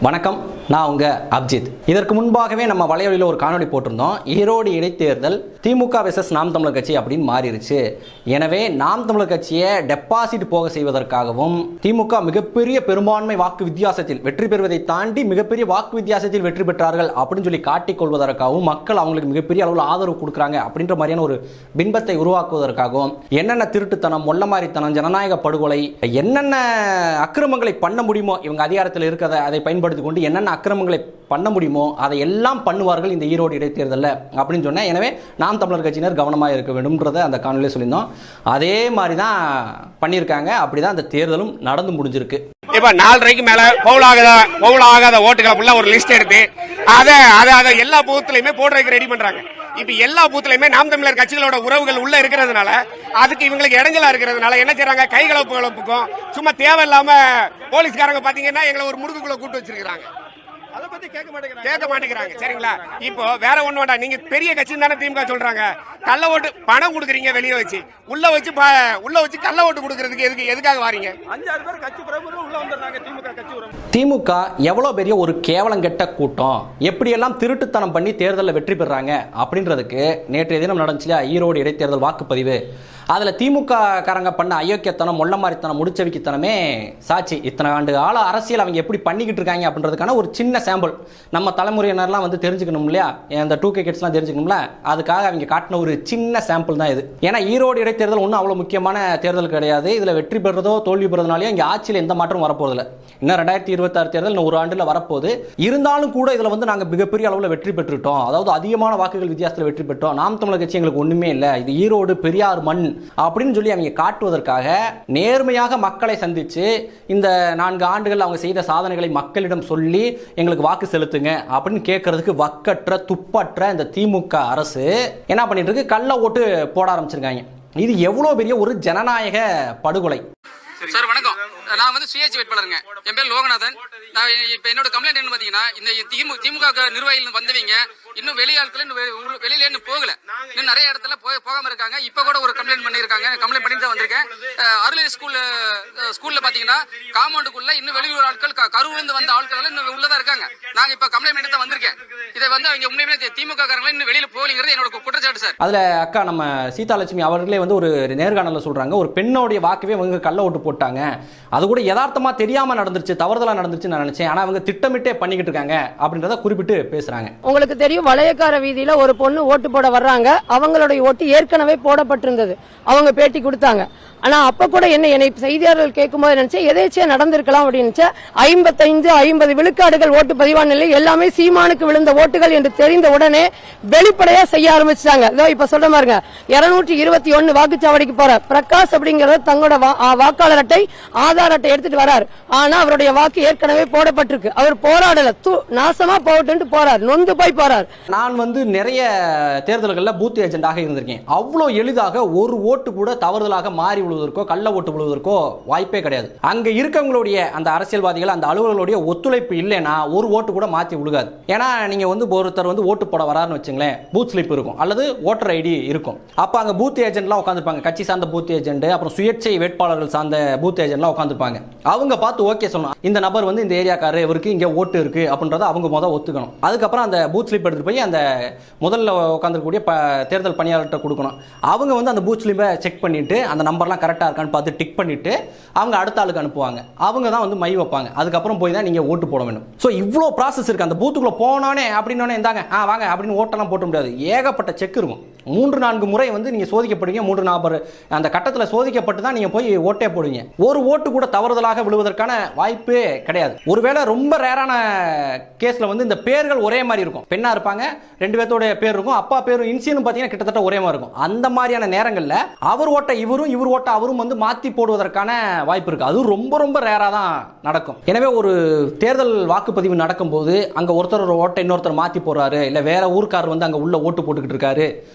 வணக்கம், நான் உங்க அப்ஜித். இதற்கு முன்பாகவே நம்ம வலையொலியில் ஒரு காணொலி போட்டிருந்தோம். ஈரோடு இடைத்தேர்தல் திமுக வெர்சஸ் நாம் தமிழர் கட்சி அப்படின்னு மாறிடுச்சு. எனவே நாம் தமிழர் கட்சியை டெபாசிட் போக செய்வதற்காகவும் திமுக மிகப்பெரிய பெரும்பான்மை வாக்கு வித்தியாசத்தில் வெற்றி பெறுவதை தாண்டி மிகப்பெரிய வாக்கு வித்தியாசத்தில் வெற்றி பெற்றார்கள் அப்படின்னு சொல்லி காட்டிக் கொள்வதற்காகவும் மக்கள் அவங்களுக்கு மிகப்பெரிய அளவில் ஆதரவு கொடுக்குறாங்க அப்படின்ற மாதிரியான ஒரு பின்பத்தை உருவாக்குவதற்காகவும் என்னென்ன திருட்டுத்தனம், மொள்ளமாரித்தனம், ஜனநாயக படுகொலை, என்னென்ன அக்கிரமங்களை பண்ண முடியுமோ இவங்க அதிகாரத்தில் இருக்கிறத அதை பயன்படுத்தி கொண்டு என்னென்ன அக்கிரமங்களை பண்ண முடியுமோ அதை எல்லாம் பண்ணுவார்கள் இந்த ஈரோடு இடைத்தேர்தலில் அப்படின்னு சொன்னேன். எனவே நாம் தமிழர் கட்சியினர் கவனமாக இருக்க வேண்டும்ன்றதை அந்த காணொலியில் சொல்லியிருந்தோம். அதே மாதிரி தான் பண்ணியிருக்காங்க. அப்படிதான் அந்த தேர்தலும் நடந்து முடிஞ்சிருக்கு. இப்ப 4:30க்கு மேல பவுலாகாத ஓட்டுகளை ஃபுல்லா ஒரு லிஸ்ட் எடுத்து அதை எல்லா பூத்துலயுமே போடுறதுக்கு ரெடி பண்றாங்க. இப்ப எல்லா பூத்துலயுமே நாம் தமிழர் கட்சிகளோட உறவுகள் உள்ள இருக்கிறதுனால அதுக்கு இவங்களுக்கு இடைஞ்சலா இருக்கிறதுனால என்ன செய்யறாங்க, கைகலப்புக்கும் சும்மா தேவையில்லாம போலீஸ்காரங்க பாத்தீங்கன்னா எங்களை ஒரு முடுக்குக்குள்ள கூட்டு வச்சிருக்காங்க. அதை பத்தி கேட்க மாட்டேங்கிறாங்க. சரிங்களா? இப்போ வேற ஒண்ணு வேண்டாம், நீங்க பெரிய கட்சி தானே திமுக சொல்றாங்க. கள்ள ஓட்டு பணம் கொடுக்குறீங்க, வெளியே வச்சு உள்ள வச்சு கள்ள ஓட்டு கொடுக்கறதுக்கு எதுக்காக வாரீங்க? 5-6 பேர் கட்சி பிரமுகர்கள் உள்ள வந்தாங்க. திமுக எவ்வளவு பெரிய ஒரு கேவலங்கெட்ட கூட்டம், எப்படியெல்லாம் திருட்டுத்தனம் பண்ணி தேர்தலில் வெற்றி பெறாங்க அப்படின்றதுக்கு நேற்றைய தினம் நடந்துச்சு ஈரோடு இடைத்தேர்தல் வாக்குப்பதிவு. அதில் திமுக காரங்க பண்ண அயோக்கியத்தனம், மொள்ளமாரித்தனம், முடிச்சவிக்கித்தனமே சாட்சி. இத்தனை ஆண்டு கால அரசியல் அவங்க எப்படி பண்ணிக்கிட்டு இருக்காங்க அப்படின்றதுக்கான ஒரு சின்ன சாம்பிள் நம்ம தலைமுறையினர்லாம் வந்து தெரிஞ்சுக்கணும் இல்லையா, இந்த 2K கிட்ஸ்லாம் தெரிஞ்சுக்கணும்ல, அதுக்காக அவங்க காட்டின ஒரு சின்ன சாம்பிள் தான் இது. ஏன்னா ஈரோடு இடைத்தேர்தல் ஒன்றும் அவ்வளோ முக்கியமான தேர்தல் கிடையாது. இதில் வெற்றி பெறதோ தோல்வி பெறதுனாலையோ இங்கே ஆட்சியில் எந்த மாற்றம் வரப்போதில்லை. இன்னும் 2026 தேர்தல் இன்னும் ஒரு ஆண்டில் வரப்போகுது. இருந்தாலும் கூட இதில் வந்து நாங்கள் மிகப்பெரிய அளவில் வெற்றி பெற்றுட்டோம், அதாவது அதிகமான வாக்குகள் வித்தியாசத்தில் வெற்றி பெற்றோம், நாம் தமிழர் கட்சி எங்களுக்கு ஒன்றுமே இல்லை, இது ஈரோடு பெரியார் மண் அப்படின்னு சொல்லி அவங்க காட்டுவதற்காக நேர்மையாக மக்களை சந்திச்சு இந்த 4 ஆண்டுகள் அவங்க செய்த சாதனைகளை மக்களிடம் சொல்லி எங்களுக்கு வாக்கு செலுத்துங்க அப்படின்னு கேட்கறதுக்கு வக்கற்ற துப்பற்ற இந்த திமுக அரசு என்ன பண்ணிட்டு இருக்கு, கள்ள ஓட்டு போட ஆரம்பிச்சிருக்காங்க. இது எவ்வளவு பெரிய ஒரு ஜனநாயக படுகொலை. சார் வணக்கம், நான் வந்து சுயேட்சை வேட்பாளருங்க. என் பேர் லோகநாதன். நான் இப்போ என்னோட கம்ப்ளைண்ட் என்ன பார்த்தீங்கன்னா, இந்த திமுக நிர்வாகிகள் வந்தவங்க இன்னும் வெளியாட்கள் வெளியில இன்னும் போகல, இன்னும் நிறைய இடத்துல போகாம இருக்காங்க. இப்ப கூட ஒரு கம்ப்ளைண்ட் பண்ணிருக்காங்க. கம்ப்ளைண்ட் பண்ணிட்டு தான் வந்திருக்கேன். அருளை ஸ்கூல்ல பாத்தீங்கன்னா காம்பவுண்டுக்குள்ள இன்னும் வெளியூர் ஆட்கள், கரூர்ல வந்த ஆட்கள் இன்னும் உள்ளதா இருக்காங்க. நாங்க இப்ப கம்ப்ளைண்ட் பண்ணிட்டு தான் வந்திருக்கேன். இதை வந்து அவங்க உண்மையுமே திமுக காரங்க இன்னும் வெளியில போகலங்கிறது என்னோட குற்றச்சாட்டு சார். அதுல அக்கா நம்ம சீதாலட்சுமி அவர்களே வந்து ஒரு நேர்காணல சொல்றாங்க, ஒரு பெண்ணோடைய வாக்கவே அவங்க கள்ள ஓட்டு போட்டாங்க, அது கூட யதார்த்தமா தெரியாம நடந்துருச்சு, தவறுதலா நடந்துருச்சு நான் நினைச்சேன், ஆனா அவங்க திட்டமிட்டே பண்ணிக்கிட்டு இருக்காங்க அப்படின்றத குறிப்பிட்டு பேசுறாங்க. உங்களுக்கு தெரியும், வளையக்கார வீதியில ஒரு பொண்ணு ஓட்டு போட வர்றாங்க, அவங்களுடைய ஓட்டு ஏற்கனவே போடப்பட்டிருந்தது, அவங்க பேட்டி கொடுத்தாங்க. ஆனா அப்ப கூட என்னை செய்தியாளர்கள் கேட்கும் போது நினைச்சேன் எதேச்சியா நடந்திருக்கலாம் அப்படின்னு. 55-50 விழுக்காடுகள் ஓட்டு பதிவான நிலை, எல்லாமே சீமானுக்கு விழுந்த ஓட்டுகள் என்று தெரிந்த உடனே வெளிப்படையா செய்ய ஆரம்பிச்சாங்க. இப்ப சொல்ற மாதிரிங்க, 221 வாக்குச்சாவடிக்கு போற பிரகாஷ் அப்படிங்கறத தங்களோட வாக்காளர் அட்டை, ஆதார் அட்டை எடுத்துட்டு வராரு. ஆனா அவருடைய வாக்கு ஏற்கனவே போடப்பட்டிருக்கு. அவர் போராடல, நாசமா போட்டு போறாரு, நொந்து போய் போறாரு. நான் வந்து நிறைய தேர்தல்களில் பூத் ஏஜென்டாக இருந்திருக்கேன். அவ்வளோ எளிதாக ஒரு ஓட்டு கூட தவறுதலாக மாறி விழுவதற்கோ கள்ள ஓட்டு விழுவதற்கோ வாய்ப்பே கிடையாது. அங்க இருக்கவங்களுடைய அந்த அரசியல்வாதிகள், அந்த அலுவலர்களுடைய ஒத்துழைப்பு இல்லைன்னா ஒரு ஓட்டு கூட மாற்றி விழுகாது. ஏன்னா நீங்க வந்து ஒருத்தர் வந்து ஓட்டு போட வராருன்னு வச்சுங்களேன், பூத் ஸ்லிப் இருக்கும் அல்லது ஓட்டர் ஐடி இருக்கும். அப்ப அங்க பூத் ஏஜென்ட்லாம் உட்காந்துருப்பாங்க, கட்சி சார்ந்த பூத் ஏஜென்ட், அப்புறம் சுயேட்சை வேட்பாளர்கள் சார்ந்த பூத் ஏஜென்ட்லாம் உட்காந்துருப்பாங்க. அவங்க பார்த்து ஓகே சொல்லணும், இந்த நபர் வந்து இந்த ஏரியாக்காரர், இவருக்கு இங்க ஓட்டு இருக்கு அப்படின்றத அவங்க முதல் ஒத்துக்கணும். அதுக்கப்புறம் அந்த பூத் ஸ்லிப் எடுத்துட்டு போய் அந்த முதல்ல உட்காந்துருக்கக்கூடிய தேர்தல் பணியாளர்கிட்ட கொடுக்கணும். அவங்க வந்து அந்த பூத் ஸ்லிப்பை செக் பண்ணிட்டு அந்த நம்பர்லாம் கரெக்டாக இருக்கான்னு பார்த்து டிக் பண்ணிட்டு அவங்க அடுத்த ஆளுக்கு அனுப்புவாங்க. அவங்க தான் வந்து மை வைப்பாங்க. அதுக்கப்புறம் போய் தான் நீங்க ஓட்டு போட வேண்டும். ஸோ இவ்வளோ ப்ராசஸ் இருக்கு. அந்த பூத்துக்குள்ள போனோடனே அப்படின்னோடனே இந்தாங்க வாங்க அப்படின்னு ஓட்டெல்லாம் போட்ட முடியாது. ஏகப்பட்ட செக் இருக்கும். 3-4 முறை வந்து நீங்க சோதிக்கப்படுவீங்க. 3-4 அந்த கட்டத்தில் சோதிக்கப்பட்டு தான் நீங்க போய் ஓட்டே போடுவீங்க. ஒரு ஓட்டு கூட தவறுதலாக விழுவதற்கான வாய்ப்பே கிடையாது. ஒருவேளை ரொம்ப ரேரான கேஸ்ல வந்து இந்த பேர்கள் ஒரே மாதிரி இருக்கும். பெண்ணா இருப்பாங்க, 2 பேர்த்தோட பேர் இருக்கும், அப்பா பேரும் இன்சியலும் பார்த்தீங்கன்னா கிட்டத்தட்ட ஒரே மாதிரி இருக்கும். அந்த மாதிரியான நேரங்களில் அவர் ஓட்ட இவரும், இவர் ஓட்ட அவரும் வந்து மாற்றி போடுவதற்கான வாய்ப்பு இருக்கு. அது ரொம்ப ரொம்ப ரேராக தான் நடக்கும். எனவே ஒரு தேர்தல் வாக்குப்பதிவு நடக்கும்போது அங்கே ஒருத்தர் ஓட்டை இன்னொருத்தர் மாற்றி போடுறாரு, இல்லை வேற ஊருக்காரர் வந்து அங்கே உள்ள ஓட்டு போட்டுக்கிட்டு இருக்காரு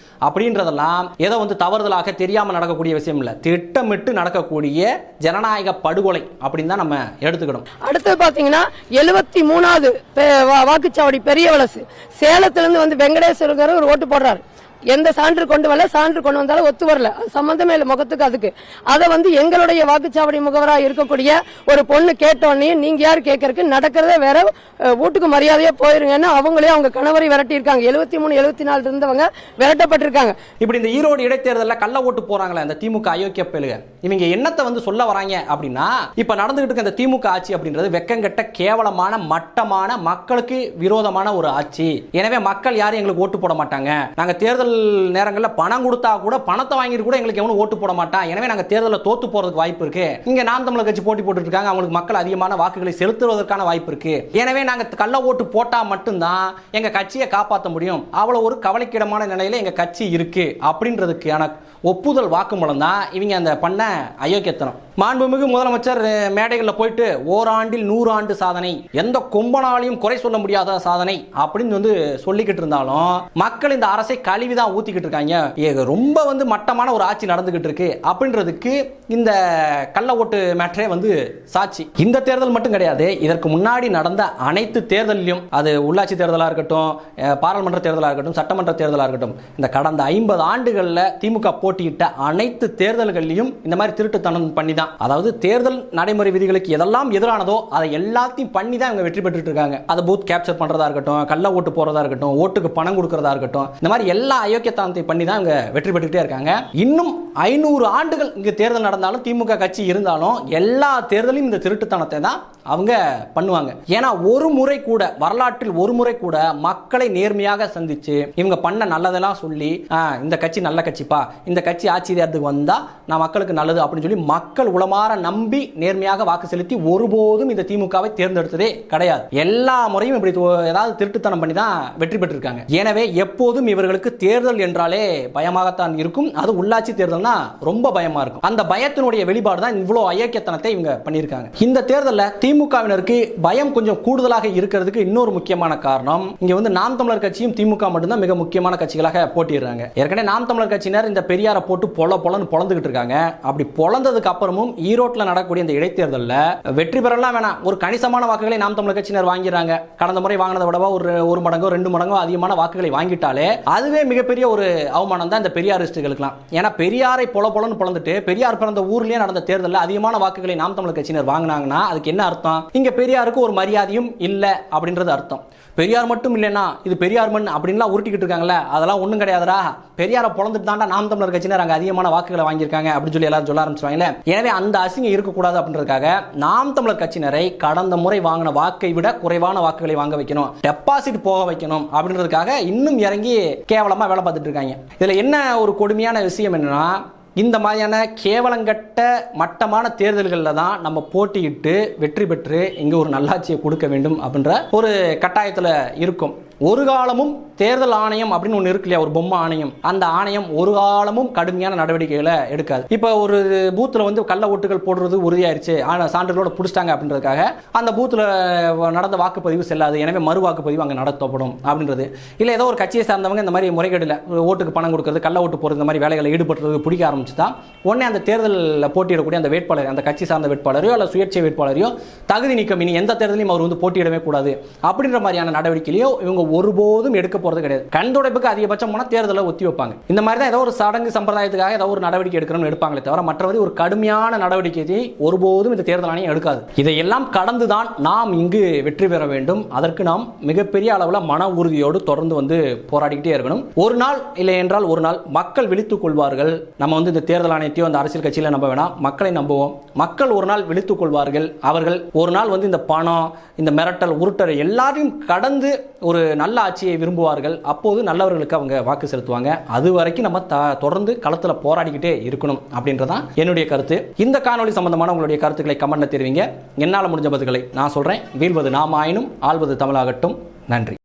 அப்படின்றதெல்லாம் ஏதோ வந்து தவறுதலாக தெரியாமல் நடக்கக்கூடிய விஷயம் இல்லை, திட்டமிட்டு நடக்கக்கூடிய ஜனநாயக படுகொலை அப்படின்னு தான் நம்ம எடுத்துக்கணும். அடுத்து பாத்தீங்கன்னா 73வது வாக்குச்சாவடி பெரிய வலசு சேலத்திலிருந்து வந்து வெங்கடேஸ்வரர் ஒரு ஓட்டு போடுறாரு. எந்த சான்று கொண்டு வரல, சான்று கொண்டு வந்தாலும் ஒத்து வரல, சம்பந்தமே இல்லை முகத்துக்கு அதுக்கு. அதை எங்களுடைய வாக்குச்சாவடி முகவரா இருக்கக்கூடிய ஒரு பொண்ணு கேட்டோன்னே நீங்க யாரு கேட்கறதுக்கு, நடக்கிறதே வேற, வீட்டுக்கு மரியாதையா போயிருங்கன்னு அவங்களே அவங்க கணவரை விரட்டி இருக்காங்க. 73 74 இருந்தவங்க விரட்டப்பட்டிருக்காங்க. இப்படி இந்த ஈரோடு இடைத்தேர்தலில் கள்ள ஓட்டு போறாங்களே இந்த திமுக அயோக்கிய பேலுக, இவங்க என்னத்தை சொல்ல வராங்க அப்படின்னா, இப்ப நடந்துகிட்டு இருக்க இந்த திமுக ஆட்சி அப்படின்றது வெக்கங்கெட்ட கேவலமான மட்டமான மக்களுக்கு விரோதமான ஒரு ஆட்சி. எனவே மக்கள் யாரும் எங்களுக்கு ஓட்டு போட மாட்டாங்க, நாங்க தேர்தல் நேரங்களில் பணம் கொடுத்தா கூட பணத்தை வாங்கிட்டு கூட எங்களுக்கு எவனும் ஓட்டு போட மாட்டான், எனவே நாங்க தேர்தலில் தோத்து போறதுக்கு வாய்ப்பு இருக்கு. இங்க நாம் தமிழர் கட்சி போட்டி போட்டு இருக்காங்க, அவங்களுக்கு மக்கள் அதிகமான வாக்குகளை செலுத்துவதற்கான வாய்ப்பு இருக்கு. எனவே நாங்க கள்ள ஓட்டு போட்டா மட்டும்தான் எங்க கட்சியை காப்பாற்ற முடியும், அவ்வளவு ஒரு கவலைக்கிடமான நிலையில எங்க கட்சி இருக்கு அப்படின்றதுக்கான ஒப்புதல் வாக்குமூலம் தான் இவங்க அந்த பண்ண அயோக்கியத்தனம். மாண்புமிகு முதலமைச்சர் மேடைகளில் போயிட்டு ஓராண்டில் 100 ஆண்டு சாதனை, எந்த கொம்பனாலையும் குறை சொல்ல முடியாத சாதனை அப்படின்னு சொல்லிக்கிட்டு இருந்தாலும் மக்கள் இந்த அரசை கழுவிதான் ஊத்திக்கிட்டு இருக்காங்க. ரொம்ப மட்டமான ஒரு ஆட்சி நடந்துகிட்டு இருக்கு அப்படின்றதுக்கு இந்த கள்ள ஓட்டு மேட்டரே சாட்சி. இந்த தேர்தல் மட்டும் கிடையாது, இதற்கு முன்னாடி நடந்த அனைத்து தேர்தலிலும், அது உள்ளாட்சி தேர்தலாக இருக்கட்டும், பாராளுமன்ற தேர்தலாக இருக்கட்டும், சட்டமன்ற தேர்தலாக இருக்கட்டும், இந்த கடந்த 50 ஆண்டுகளில் திமுக போட்டியிட்ட அனைத்து தேர்தல்களிலும் இந்த மாதிரி திருட்டுத்தனம் பண்ணி தான், அதாவது தேர்தல் நடைமுறை விதிகளுக்கு எதெல்லாம் எதிரானதோ அதை எல்லாத்தையும் பண்ணி தான் இவங்க வெற்றி பெற்றுட்டு இருக்காங்க. அதை பூத் கேப்சர் பண்றதா இருக்கட்டும், கள்ள ஓட்டு போறதா இருக்கட்டும், ஓட்டுக்கு பணம் கொடுக்கறதா இருக்கட்டும், இந்த மாதிரி எல்லா அயோக்கியத்தனத்தை பண்ணி தான் இவங்க வெற்றி பெற்றுட்டே இருக்காங்க. இன்னும் 500 ஆண்டுகள் இங்க தேர்தல் நடந்தாலும் திமுக கட்சி இருந்தாலும் எல்லா தேர்தலையும் இந்த திருட்டுத்தனத்தை தான் அவங்க பண்ணுவாங்க. ஏன்னா ஒரு முறை கூட வரலாற்றில் ஒரு முறை கூட மக்களை நேர்மையாக சந்திச்சு இவங்க பண்ண நல்லதெல்லாம் சொல்லி இந்த கட்சி நல்ல கட்சிப்பா, இந்த கட்சி ஆட்சி தேர்தலுக்கு வந்தா நான் மக்களுக்கு நல்லது அப்படின்னு சொல்லி மக்கள் உளமாற நம்பி நேர்மையாக வாக்கு செலுத்தி ஒருபோதும் இந்த திமுகவை தேர்ந்தெடுத்ததே கிடையாது. எல்லா முறையும் இப்படி ஏதாவது திருட்டுத்தனம் பண்ணி தான் வெற்றி பெற்றிருக்காங்க. எனவே எப்போதும் இவர்களுக்கு தேர்தல் என்றாலே பயமாகத்தான் இருக்கும். அது உள்ளாட்சி தேர்தல்னா ரொம்ப பயமா இருக்கும். அந்த பயத்தினுடைய வெளிப்பாடு தான் இவ்வளவு அயோக்கியத்தனத்தை இவங்க பண்ணியிருக்காங்க. இந்த தேர்தலில் திமுகவினருக்கு பயம் கொஞ்சம் கூடுதலாக இருக்கிறதுக்கு இன்னொரு முக்கியமான காரணம், இங்க நாம் தமிழர் கட்சியும் திமுக மட்டும்தான் மிக முக்கியமான கட்சிகளாக போட்டிடுறாங்க. ஏற்கனவே நாம் தமிழர் கட்சியினர் இந்த பெரியாரை போட்டு பொலன்னு பொழந்துகிட்டு இருக்காங்க. அப்படி பொழந்ததுக்கு அப்புறமும் ஈரோட்டில் நடக்கக்கூடிய இந்த இடைத்தேர்தலில் வெற்றி பெறலாம் வேணாம், ஒரு கணிசமான வாக்குகளை நாம் தமிழர் கட்சியினர் வாங்கிறாங்க. கடந்த முறை வாங்கினதை விட ஒரு மடங்கோ 2 மடங்கோ அதிகமான வாக்குகளை வாங்கிட்டாலே அதுவே மிகப்பெரிய ஒரு அவமானம் தான் இந்த பெரியாரிஸ்டுகளுக்கு. ஏன்னா பெரியாரை பொலன்னு பொழந்துட்டு பெரியார் பிறந்த ஊர்லயே நடந்த தேர்தலில் அதிகமான வாக்குகளை நாம் தமிழர் கட்சியினர் வாங்கினாங்கன்னா அதுக்கு என்ன அர்த்தம்? இங்க பெரியாருக்கு ஒரு மரியாதையும் இல்ல அப்படின்றது அர்த்தம். பெரியார் மட்டும் இல்லைன்னா இது பெரியார் மண் அப்படின்லாம் உருட்டிக்கிட்டு இருக்காங்களே, அதெல்லாம் ஒன்றும் கிடையாதுடா, பெரியாரை பொழந்துட்டு தாண்டா நாம் தமிழர் கட்சியினர் அங்கே அதிகமான வாக்குகளை வாங்கியிருக்காங்க அப்படின்னு சொல்லி எல்லாரும் சொல்ல ஆரம்பிச்சுவாங்களே. எனவே அந்த அசிங்கம் இருக்கக்கூடாது அப்படின்றதுக்காக நாம் தமிழர் கட்சியினரை கடந்த முறை வாங்கின வாக்கை விட குறைவான வாக்குகளை வாங்க வைக்கணும், டெபாசிட் போக வைக்கணும் அப்படின்றதுக்காக இன்னும் இறங்கி கேவலமா வேலை பார்த்துட்டு இருக்காங்க. இதுல என்ன ஒரு கொடுமையான விஷயம் என்னன்னா, இந்த மாதிரியான கேவலங்கட்ட மட்டமான தேர்தல்களில் தான் நம்ம போட்டியிட்டு வெற்றி பெற்று இங்கே ஒரு நல்லாட்சியை கொடுக்க வேண்டும் அப்படின்ற ஒரு கட்டாயத்தில் இருக்கும். ஒரு காலமும் தேர்தல் ஆணையம் அப்படின்னு ஒன்று இருக்கு இல்லையா, ஒரு பொம்மை ஆணையம், அந்த ஆணையம் ஒரு காலமும் கடுமையான நடவடிக்கைகளை எடுக்காது. இப்போ ஒரு பூத்தில் கள்ள ஓட்டுகள் போடுறது உறுதியாயிருச்சு, சான்றுகளோட பிடிச்சிட்டாங்க அப்படின்றதுக்காக அந்த பூத்தில் நடந்த வாக்குப்பதிவு செல்லாது, எனவே மறு வாக்குப்பதிவு அங்கே நடத்தப்படும் அப்படின்றது இல்லை. ஏதோ ஒரு கட்சியை சார்ந்தவங்க இந்த மாதிரி முறைகேடில் ஓட்டுக்கு பணம் கொடுக்கறது, கள்ள ஓட்டு போடுறது, இந்த மாதிரி வேலைகளை ஈடுபடுறது பிடிக்க ஆரம்பிச்சு தான் உடனே அந்த தேர்தலில் போட்டியிடக்கூடிய அந்த வேட்பாளர், அந்த கட்சி சார்ந்த வேட்பாளரையோ அல்ல சுயேட்சை வேட்பாளரையோ தகுதி நீக்கம், இனி எந்த தேர்தலையும் அவர் போட்டியிடவே கூடாது அப்படின்ற மாதிரியான நடவடிக்கையிலையோ இவங்க ஒருபோதும் எடுக்க போறது கிடையாது. கண் துடைப்புக்கு அதிகபட்சம் போனா தேர்தலை ஒத்தி வைப்பாங்க. இந்த மாதிரி தான் ஏதோ ஒரு சடங்கு சம்பிரதாயத்துக்காக ஏதோ ஒரு நடவடிக்கை எடுக்கணும்னு எடுப்பாங்களே தவிர மற்றபடி ஒரு கடுமையான நடவடிக்கையை ஒருபோதும் இந்த தேர்தல் ஆணையம் எடுக்காது. இதையெல்லாம் கடந்துதான் நாம் இங்கு வெற்றி பெற வேண்டும். அதற்கு நாம் மிகப்பெரிய அளவில் மன உறுதியோடு தொடர்ந்து போராடிக்கிட்டே இருக்கணும். ஒரு நாள் இல்லை என்றால் ஒரு நாள் மக்கள் விழித்துக் கொள்வார்கள். நம்ம இந்த தேர்தல் ஆணையத்தையோ அந்த அரசியல் கட்சியில நம்ப வேணாம், மக்களை நம்புவோம். மக்கள் ஒரு நாள் விழித்துக் கொள்வார்கள். அவர்கள் ஒரு நாள் இந்த பணம், இந்த மிரட்டல், உருட்டல் எல்லாரையும் கடந்து ஒரு நல்ல ஆட்சியை விரும்புவார்கள். அப்போது நல்லவர்களுக்கு அவங்க வாக்கு செலுத்துவாங்க. அது வரைக்கும் நம்ம தொடர்ந்து களத்தில் போராடிக்கிட்டே இருக்கணும் அப்படின்றதான் என்னுடைய கருத்து. இந்த காணொலி சம்பந்தமான உங்களுடைய கருத்துக்களை கமெண்ட்ல தெரிவிங்க. என்னால் முடிஞ்ச பதில்களை நான் சொல்றேன். வீழ்வது நாம் ஆயினும் ஆள்வது தமிழாகட்டும். நன்றி.